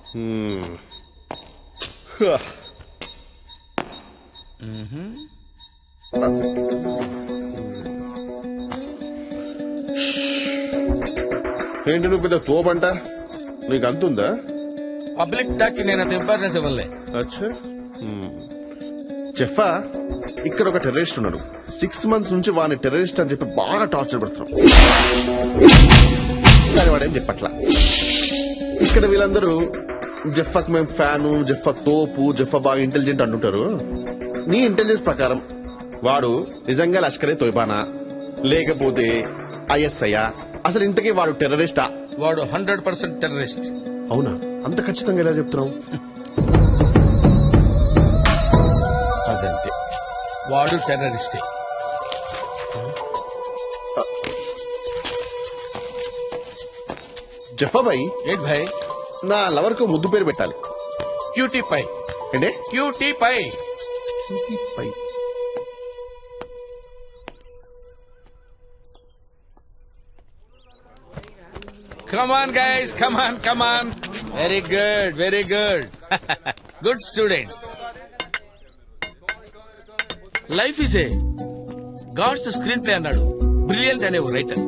ఏంటి నువ్వు పెద్ద తోపంట, నీకు అంతుందా? పబ్లిక్ టాక్ నేను అంత ఇంపార్టెన్స్ ఇవ్వలే. అచ్చా జెఫా, ఇక్కడ ఒక టెర్రరిస్ట్ ఉన్నాడు. 6 months నుంచి వాడిని టెర్రరిస్ట్ అని చెప్పి బాగా టార్చర్ పెడుతున్నాం. కానీ వాడేం చెప్పట్లా. ఇక్కడ వీళ్ళందరూ జెఫాక్ మేము ఫ్యాను, జెఫా తోపు, జెఫా బాగా ఇంటెలిజెంట్ అంటుంటారు. నీ ఇంటెలిజెన్స్ ప్రకారం వాడు నిజంగా లష్కరే తోయిబానా లేకపోతే ISI? అసలు ఇంతకీ వాడు టెర్రరిస్టా? వాడు 100% టెర్రరిస్ట్. అవునా? అంత ఖచ్చితంగా ఎలా చెప్తున్నావు? అదంతే, వాడు టెర్రరిస్టే. జెఫా భాయ్, ఏంటి భాయ్? నా లవర్ కు ముద్దు పేరు పెట్టాలి. Cutie pie. ఏంటే cutie pie? Pie. Come on guys, come on. Very good. Good student. Life is a God's screen play అన్నాడు బ్రిలియంట్ అనే ఓ రైటర్.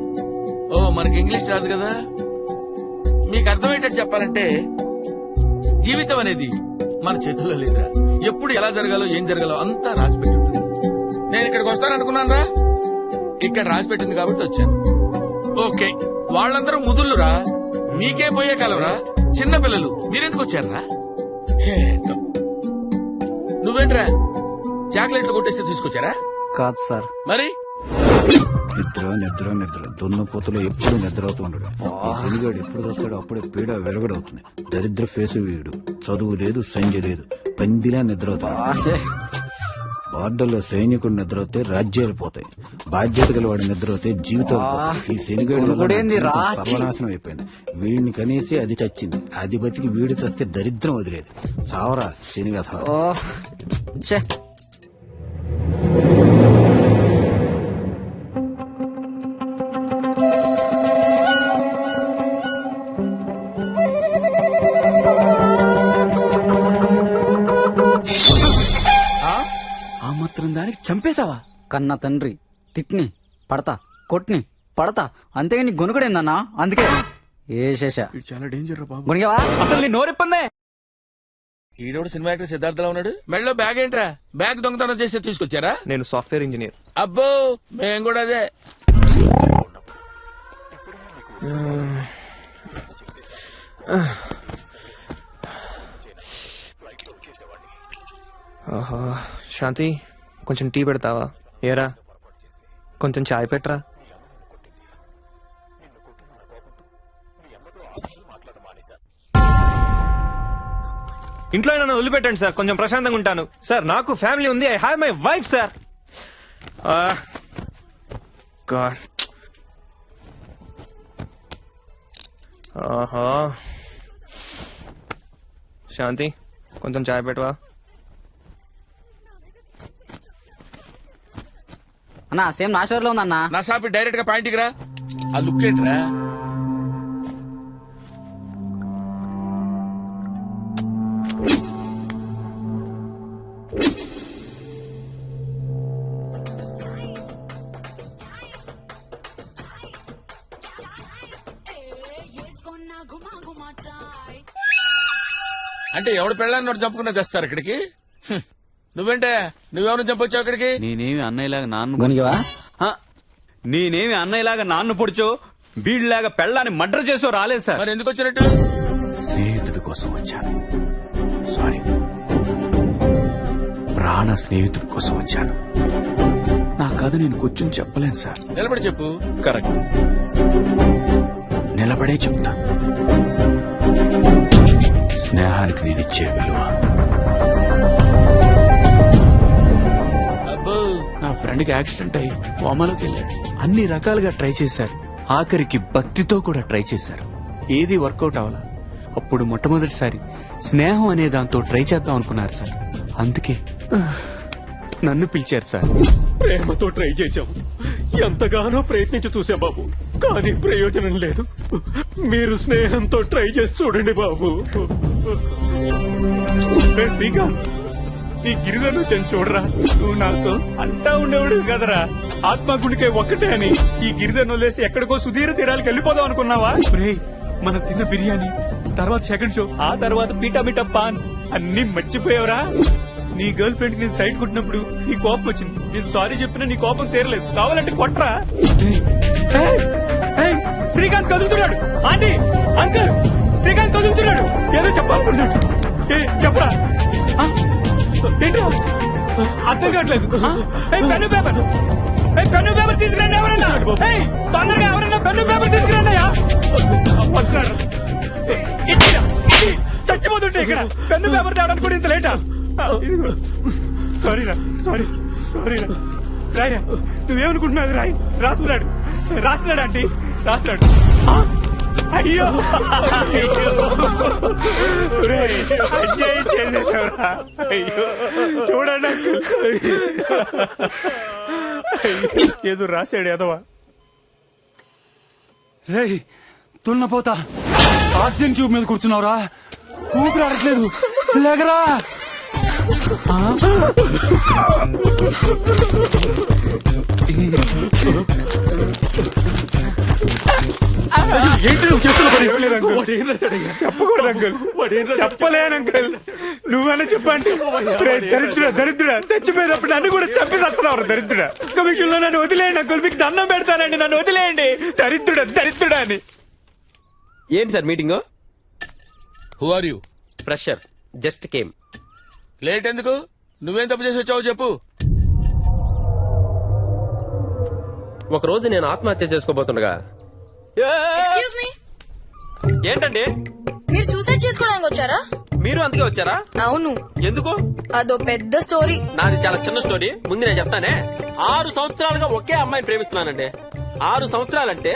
మనకి ఇంగ్లీష్ రాదు కదా, మీకు అర్థమయ్యేటట్టు చెప్పాలంటే జీవితం అనేది మన చేతుల్లో లేదురా. ఎప్పుడు ఎలా జరగాలో ఏం జరగాలో అంతా రాసి పెట్టుంటుంది. నేను ఇక్కడికి వస్తాననుకున్నాను రా, ఇక్కడ రాసి పెట్టింది కాబట్టి వచ్చాను. ఓకే, వాళ్ళందరూ ముదుళ్ళురా, మీకే పోయే కాలరా. చిన్న పిల్లలు మీరెందుకు వచ్చారా? నువ్వేంట్రా చాక్లెట్లు కొట్టేస్తే తీసుకొచ్చారా? కాదు సార్. మరి నిద్ర దున్నపోతులో ఎప్పుడు నిద్ర అవుతూ ఉండడు. శనిగాడు ఎప్పుడు వస్తాడో అప్పుడే పీడ వెరగడవుతుంది. దరిద్ర ఫేసు వీడు. చదువు లేదు, సంజ లేదు, పందిలా నిద్ర అవుతాడు. బార్డర్లో సైనికుడు నిద్రవుతే రాజ్యాలు పోతాయి, బాధ్యత గల వాడు నిద్రవుతే జీవితాలు పోతాయి. ఈ శనిగాడు సర్వనాశనం అయిపోయింది. వీడిని కనేసి అది చచ్చింది, అది బతికి వీడు చస్తే దరిద్రం వదిలేదు. సావరా శనిగథ. దానికి చంపేశావా? కన్న తండ్రి తిట్ని పడతా, కొట్ని పడతా, అంతేగా నీ గొనుగుడేందన్నా. అందుకే ఏ శేష చాలా డేంజర్ రా బాబు. గొనిగావా? అసలు నీ నోరిప్పందే. ఈడోడు సినిమా యాక్టర్ సిద్ధార్థలా ఉన్నాడు. మెళ్ళో బ్యాగ్ ఏంట్రా? బ్యాగ్ దొంగతనం చేస్తే తీసుకొచ్చారా? నేను సాఫ్ట్వేర్ ఇంజనీర్. అబ్బో, మేము కూడా అదే. శాంతి, కొంచెం టీ పెడతావా? ఏరా కొంచెం చాయ్ పెట్టరా. ఇంట్లో నన్ను వదిలిపెట్టండి సార్, కొంచెం ప్రశాంతంగా ఉంటాను సార్. నాకు ఫ్యామిలీ ఉంది, I have my wife sir. God, ఆహా. శాంతి, కొంచెం చాయ్ పెట్టవా? అన్నా సేమ్ నా షోర్ లో ఉందన్నా. నా షాప్ డైరెక్ట్ గా పాయింట్కి రా. ఆ లుక్ ఏంట్రా? అంటే ఎవడు పెళ్ళాన్ని చంపుకున్నా తెస్తారు ఇక్కడికి. నువ్వేంటే, నువ్వెవరు చంపొచ్చావు ఇక్కడికి? నేనేమి అన్నయ్యలాగా నాన్ను పొడిచో, వీడిలాగా పెళ్ళాన్ని మర్డర్ చేసో రాలేదు సార్. మరి ఎందుకు వచ్చినట్టు? స్నేహితుడి కోసం వచ్చాను. సారీ, ప్రాణ స్నేహితుడి కోసం వచ్చాను. నా కథ నేను కూర్చుని చెప్పలేను సార్. నిలబడి చెప్పు. కరెక్ట్, నిలబడే చెప్తా. స్నేహానికి నేను ఇచ్చే విలువ. నా ఫ్రెండ్కి యాక్సిడెంట్ అయ్యి కోమాలోకి వెళ్ళాడు. అన్ని రకాలుగా ట్రై చేశారు, ఆఖరికి భక్తితో కూడా ట్రై చేశారు. ఏది వర్కౌట్ అవ్వాలా. అప్పుడు మొట్టమొదటిసారి స్నేహం అనే దాంతో ట్రై చేద్దాం అనుకున్నారు సార్. అందుకే నన్ను పిలిచారు సార్. ప్రేమతో ట్రై చేశాం, ఎంతగానో ప్రయత్నించి చూసాం బాబు, కానీ ప్రయోజనం లేదు. మీరు స్నేహంతో ట్రై చేసి చూడండి బాబు. రే శ్రీకాంత్, నీ గిరిజను చెంది చూడరా. నువ్వు నాతో అంటా ఉండేవాడు కదరా ఆత్మగుడికే ఒక్కటే అని. ఈ గిరిజను వదిలేసి ఎక్కడికో సుధీర తీరాలకు వెళ్ళిపోదాం అనుకున్నావా? రే, మనం తిన్న బిర్యానీ, తర్వాత సెకండ్ షో, ఆ తర్వాత పీటా మీటా పాన్ అన్ని మర్చిపోయావురా. నీ గర్ల్ ఫ్రెండ్ నేను సైడ్ కొట్టినప్పుడు నీ కోపం వచ్చింది. నేను సారీ చెప్పినా నీ కోపం తీరలేదు. కావాలంటే కొట్రా. ఏయ్, ఏయ్, శ్రీకాంత్ కదులుతున్నాడు. ఆంటీ, అంకుల్, శ్రీకాంత్ కదులుతున్నాడు. ఏదో చెప్పాలనుకున్నాడు. చెప్పరా. ఏంటో అర్థం కావట్లేదు. పెన్ను పేపర్, పెన్ను పేపర్ తీసుకురండి ఎవరన్నా. తొందరగా ఎవరన్నా పెన్ను పేపర్ తీసుకురండి. వస్తున్నాడు. చచ్చిపోతుంటే ఇక్కడ పెన్ను పేపర్ తేవడానికి కూడా ఇంత లేటా? సారీరా, సారీరా. రాయరా, నువ్వేమనుకుంటున్నావు? రాయి. రాస్తున్నాడు ఆంటీ, రాస్తున్నాడు. అయ్యో, అన్యాయం చేసేసావురా. అయ్యో, చూడండి అంకుల్, ఏదో రాశాడు ఎదవా. రే తున్నపోతా, ఆక్సిజన్ ట్యూబ్ మీద కూర్చున్నావురా, ఊపిరి ఆడట్లేదు, లేకరా. ఏంటి నువ్వు చేస్తున్న పని? చెప్పకూడదు అంకుల్, చెప్పలేను అంకుల్. నువ్వన్నా చెప్పండి. దరిద్రుడా చచ్చిపోయినప్పుడు నన్ను కూడా చంపేస్తున్నావు. దరిద్రుడా, ఒక్క విషయంలో నన్ను వదిలేయండి అంకుల్, మీకు దండం పెడతానండి, నన్ను వదిలేయండి. దరిద్రుడా అని. ఏంటి sir meeting? Who are you? Fresher, just came. Late ఎందుకు? నువ్వేం తప్పు చేసి వచ్చావు చెప్పు. ఒక రోజు నేను ఆత్మహత్య చేసుకోబోతుండగా. ఎక్స్క్యూజ్ మీ, ఏంటండి మీరు సూసైడ్ చేసుకోవడానికి వచ్చారా? మీరు అందుకే వచ్చారా? అవును. ఎందుకు? అదో పెద్ద స్టోరీ. నాది చాలా చిన్న స్టోరీ. ముందు నేను చెప్తానే. 6 సంవత్సరాలుగా ఒకే అమ్మాయిని ప్రేమిస్తున్నానండి. 6 సంవత్సరాలంటే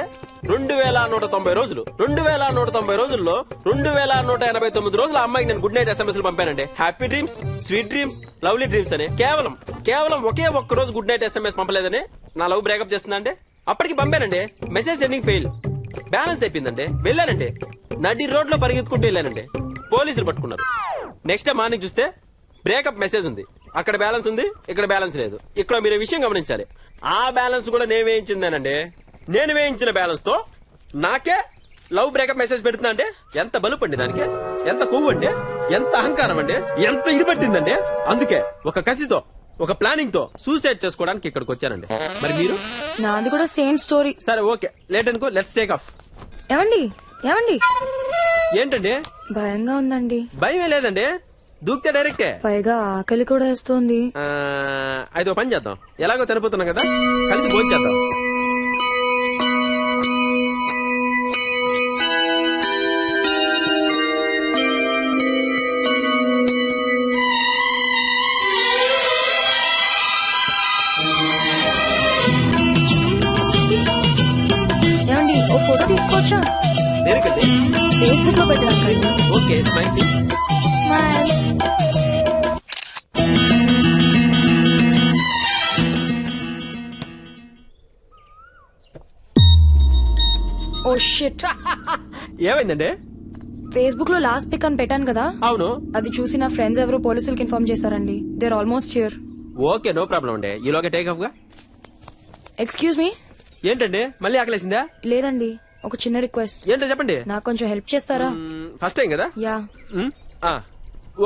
2190 రోజులు. 2190 రోజుల్లో 2189 రోజులు ఆ అమ్మాయికి నేను గుడ్ నైట్ SMS పంపానండి. Happy dreams, sweet dreams, lovely dreams అని. కేవలం ఒకే ఒక్క రోజు గుడ్ నైట్ SMS పంపలేదని నా లవ్ బ్రేకప్ చేస్తుందండి. అప్పటికి పంపానండి, మెసేజ్ సెండింగ్ ఫెయిల్, బ్యాలెన్స్ అయిపోయిందండి. వెళ్ళానండి, నడి రోడ్ లో పరిగెత్తుకుంటూ వెళ్ళానండి. పోలీసులు పట్టుకున్నారు. నెక్స్ట్ డే మార్నింగ్ చూస్తే బ్రేకప్ మెసేజ్ ఉంది. అక్కడ బ్యాలెన్స్ ఉంది, ఇక్కడ బ్యాలెన్స్ లేదు. ఇక్కడ మీరు విషయం గమనించాలి. ఆ బ్యాలెన్స్ కూడా నేను వేయించిందేనండి. నేను వేయించిన బ్యాలెన్స్ తో నాకే లవ్ బ్రేకప్ మెసేజ్ పెడుతున్నా అంటే ఎంత బలుపండి దానికి, ఎంత కొవ్వు అండి, ఎంత అహంకారం అండి, ఎంత ఇడిపట్టిందండి. అందుకే ఒక కసితో, ఒక ప్లానింగ్ తో సూసైడ్ చేసుకోవడానికి ఇక్కడికి వచ్చానండి. మరి మీరు? నాది కూడా సేమ్ స్టోరీ. సరే ఓకే, లేట్ ఎందుకు, లెట్స్ టేక్ ఆఫ్. ఏమండి ఏమండి, ఏంటండి? భయంగా ఉందండి. భయమే లేదండి, దూకితే డైరెక్టే. పైగా ఆకలి కూడా వేస్తోంది. అయితే ఓ పని చేద్దాం, ఎలాగో చనిపోతున్నాం కదా, కలిసి భోజనం చేద్దాం. ఏమండి, ఓ ఫోటో తీసుకోవచ్చా? దేనికండి? ఫేస్బుక్ లో పెట్టడానికి. Okay, smile please. Smile. Oh shit. ఏమైందండి? ఫేస్బుక్ లో లాస్ట్ పిక్ అని పెట్టాను కదా, అవును. అది చూసి నా ఫ్రెండ్స్ ఎవరో పోలీసులకు ఇన్ఫార్మ్ చేశారండి. They are almost here. Okay, no problem అండి. ఈలోగా టేక్ ఆఫ్ గా. Excuse me. ఏంటండి మళ్ళీ ఆకలేసిందా? లేదండి, ఒక చిన్న రిక్వెస్ట్. ఏంటో చెప్పండి. నాకు కొంచెం హెల్ప్ చేస్తారా? ఫస్ట్ టైం కదా. Yeah.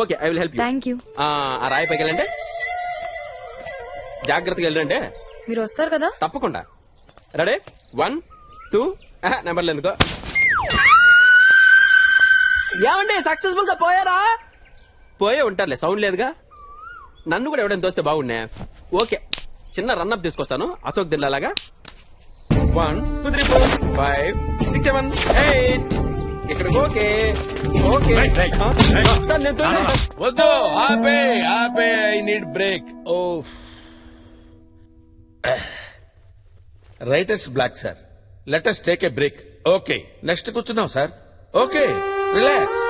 Okay, I will help you. Thank you. ఆ రాయి పైకి వెళ్ళండి, జాగ్రత్తగా వెళ్ళండి. మీరు వస్తారు కదా? తప్పకుండా. రెడీ, 1 2 నెంబర్లు ఎందుకో. ఏమండి సక్సెస్ఫుల్ గా పోయారా? పోయే ఉంటారులే, సౌండ్ లేదుగా. నన్ను కూడా ఎవడైనా తోస్తే బాగున్నా. ఓకే, చిన్న రన్అప్ తీసుకొస్తాను అశోక్ దిల్లాగా. 1 2 3 4 5 6 7 8 ఇక్కడికి. ఓకే ఓకే సార్, నేను వద్దు, ఆపే ఆపే, I need break. Oh writers block sir, let us take a break. Okay, next కూర్చుందాం సార్. Okay, relax.